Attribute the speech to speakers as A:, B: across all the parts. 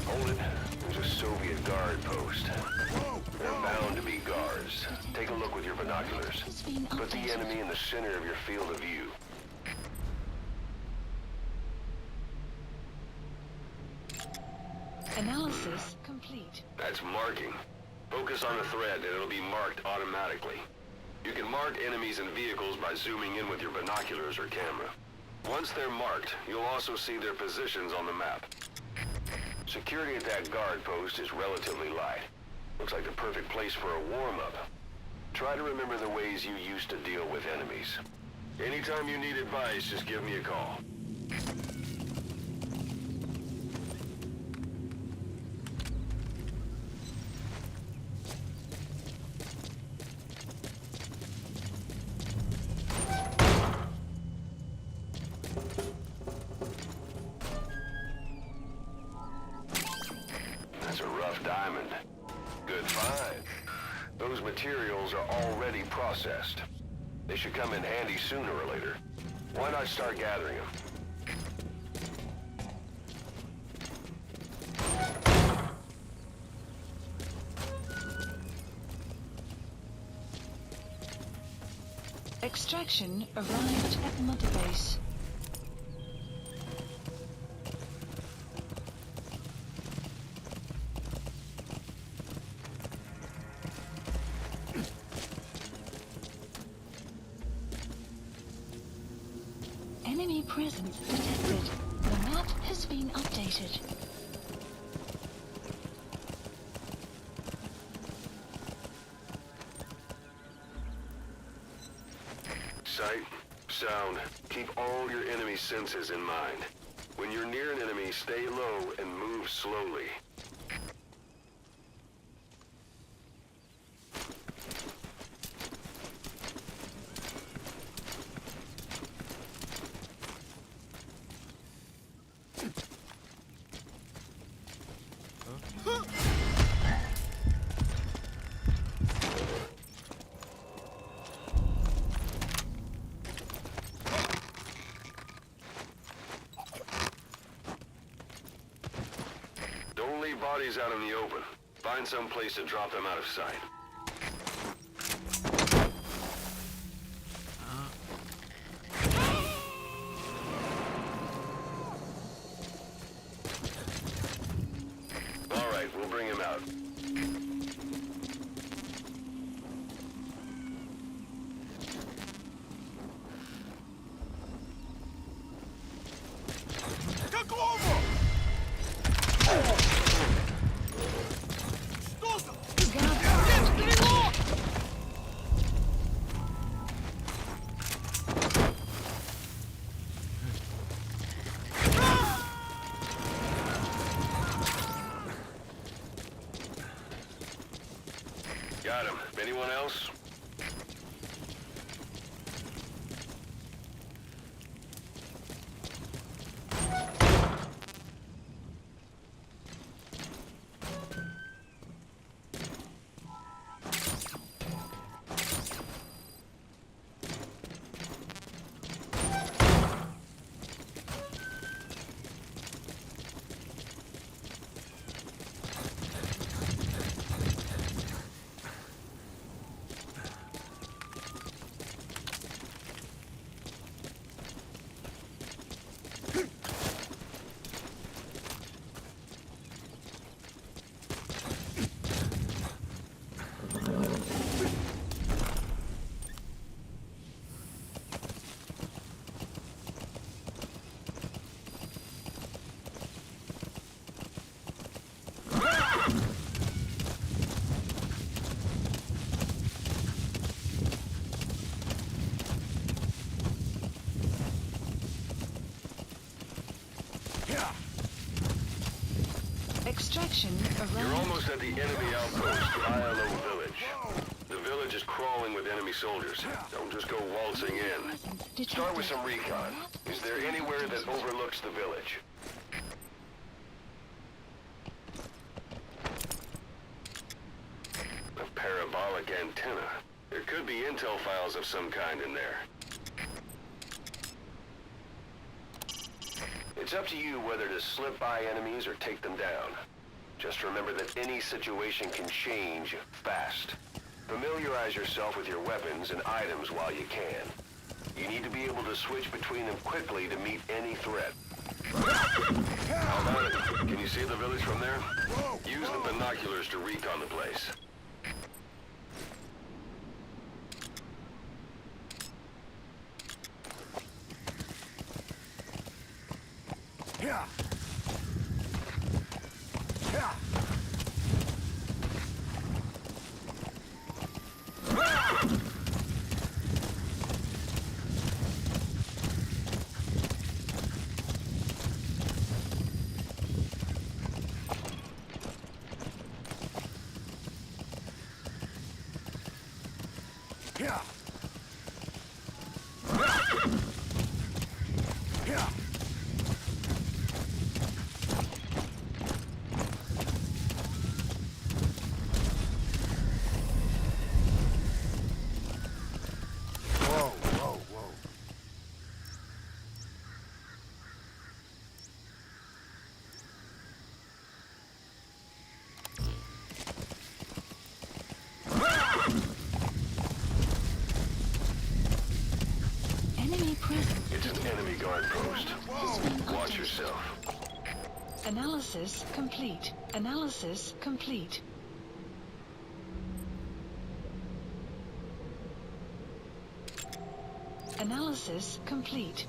A: Hold it. There's a Soviet guard post. They're bound to be guards. Take a look with your binoculars. Put the enemy in the center of your field of view.
B: Analysis complete.
A: That's marking. Focus on the thread and it'll be marked automatically. You can mark enemies and vehicles by zooming in with your binoculars or camera. Once they're marked, you'll also see their positions on the map. Security at that guard post is relatively light. Looks like the perfect place for a warm-up. Try to remember the ways you used to deal with enemies. Anytime you need advice, just give me a call. That's a rough diamond. Good find. Those materials are already processed. They should come in handy sooner or later. Why not start gathering them?
B: Extraction arrived at Mother Base. Enemy presence detected. The map has been updated.
A: Sight, sound, keep all your enemy senses in mind. When you're near an enemy, stay low and move slowly. Don't leave bodies out in the open. Find some place to drop them out of sight. All right, we'll bring him out. Got him. Anyone else?
B: Extraction
A: You're
B: arrived.
A: almost at the enemy outpost, ILO Village. The village is crawling with enemy soldiers. Don't just go waltzing in.
B: Presence
A: Start with
B: detected.
A: some recon. Is there anywhere that overlooks the village? A parabolic antenna. There could be intel files of some kind in there. It's up to you whether to slip by enemies or take them down. Just remember that any situation can change fast. Familiarize yourself with your weapons and items while you can. You need to be able to switch between them quickly to meet any threat. How about it? Can you see the village from there? Use the binoculars to recon the place.
C: Yeah. Yeah. Yeah. Yeah. Whoa, whoa, whoa.
B: Enemy presence.
A: It's an enemy guard post.
B: Has been
A: Watch
B: updated.
A: yourself.
B: Analysis complete. Analysis complete. Analysis complete.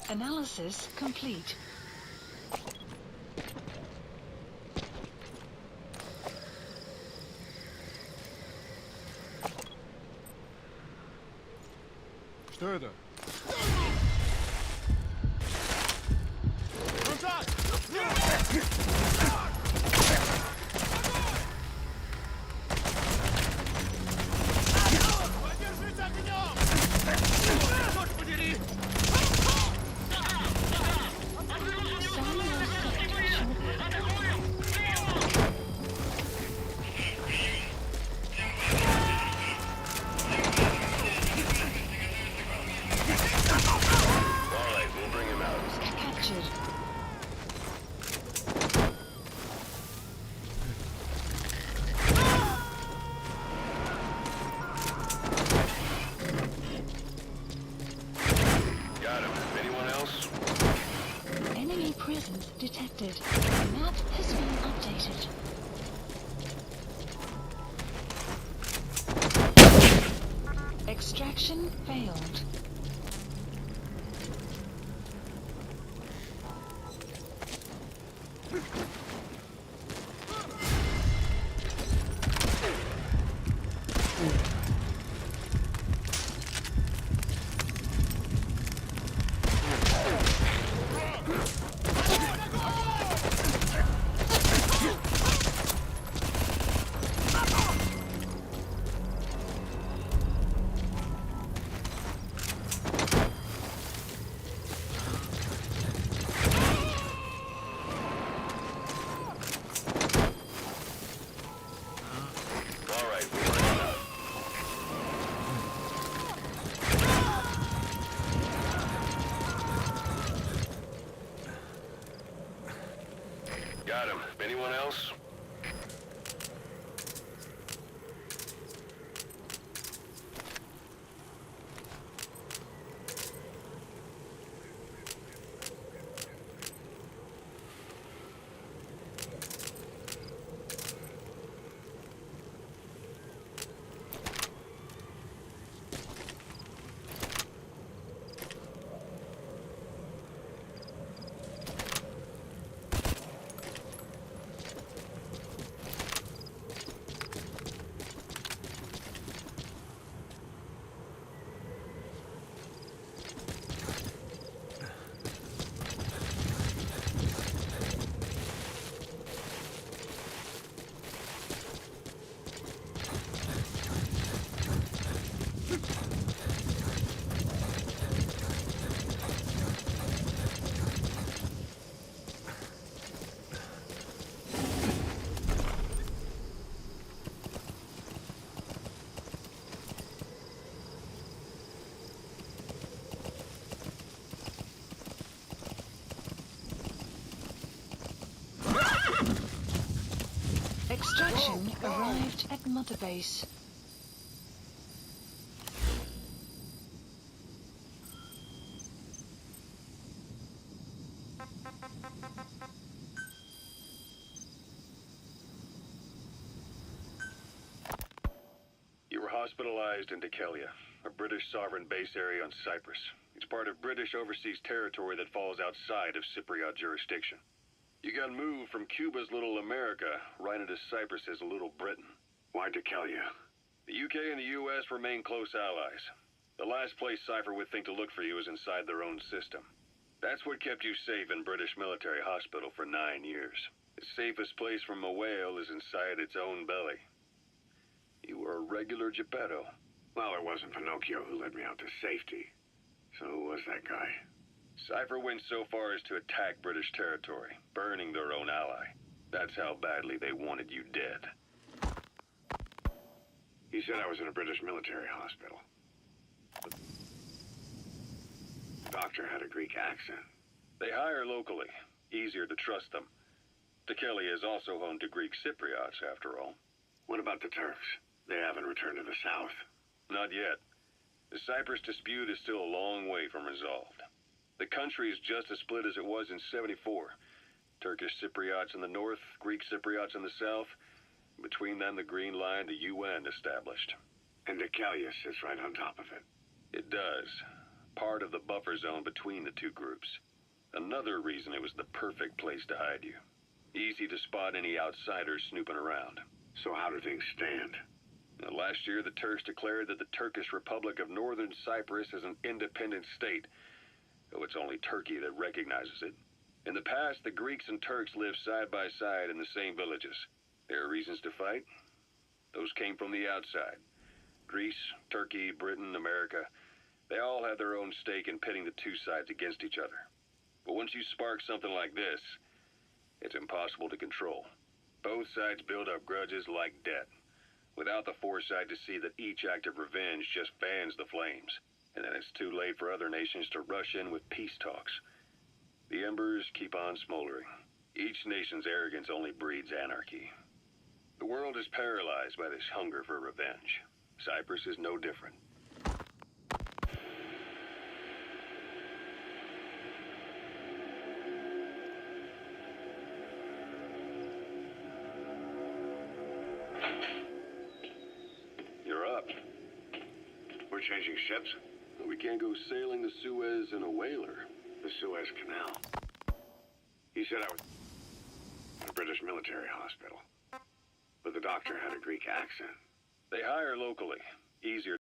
B: Analysis complete.
C: Что это?
B: Cellular sector shortly.
A: All right, we'll bring him out.
B: Captured.
A: Got him. Anyone else?
B: Enemy presence detected. Map has been updated. Extraction failed.
A: else?
B: Extraction arrived at Mother Base.
A: You were hospitalized in Dekelia, a British sovereign base area on Cyprus. It's part of British overseas territory that falls outside of Cypriot jurisdiction. You got moved from Cuba's Little America right into Cyprus's Little Britain. Why Dekelia? The UK and the US remain close allies. The last place Cypher would think to look for you is inside their own system. That's what kept you safe in British military hospital for 9 years. The safest place from a whale is inside its own belly. You were a regular Geppetto.
D: Well, it wasn't Pinocchio who led me out to safety. So who was that guy?
A: Cypher went so far as to attack British territory, burning their own ally. That's how badly they wanted you dead.
D: He said I was in a British military hospital. The doctor had a Greek accent.
A: They hire locally. Easier to trust them. Dekelia is also home to Greek Cypriots, after all.
D: What about the Turks? They haven't returned to the south.
A: Not yet. The Cyprus dispute is still a long way from resolved. The country is just as split as it was in '74. Turkish Cypriots in the north, Greek Cypriots in the south. Between them, the Green Line, the UN established.
D: And Dekelia sits right on top of it.
A: It does. Part of the buffer zone between the two groups. Another reason it was the perfect place to hide you. Easy to spot any outsiders snooping around.
D: So how do things stand?
A: Now, last year, the Turks declared that the Turkish Republic of Northern Cyprus is an independent state, though it's only Turkey that recognizes it. In the past, the Greeks and Turks lived side by side in the same villages. There are reasons to fight. Those came from the outside. Greece, Turkey, Britain, America, they all had their own stake in pitting the two sides against each other. But once you spark something like this, it's impossible to control. Both sides build up grudges like debt, without the foresight to see that each act of revenge just fans the flames, and then it's too late for other nations to rush in with peace talks. The embers keep on smoldering. Each nation's arrogance only breeds anarchy. The world is paralyzed by this hunger for revenge. Cyprus is no different. You're up.
D: We're changing ships?
A: We can't go sailing the Suez in a whaler.
D: The Suez Canal. He said I was in a British military hospital. But the doctor had a Greek accent.
A: They hire locally. Easier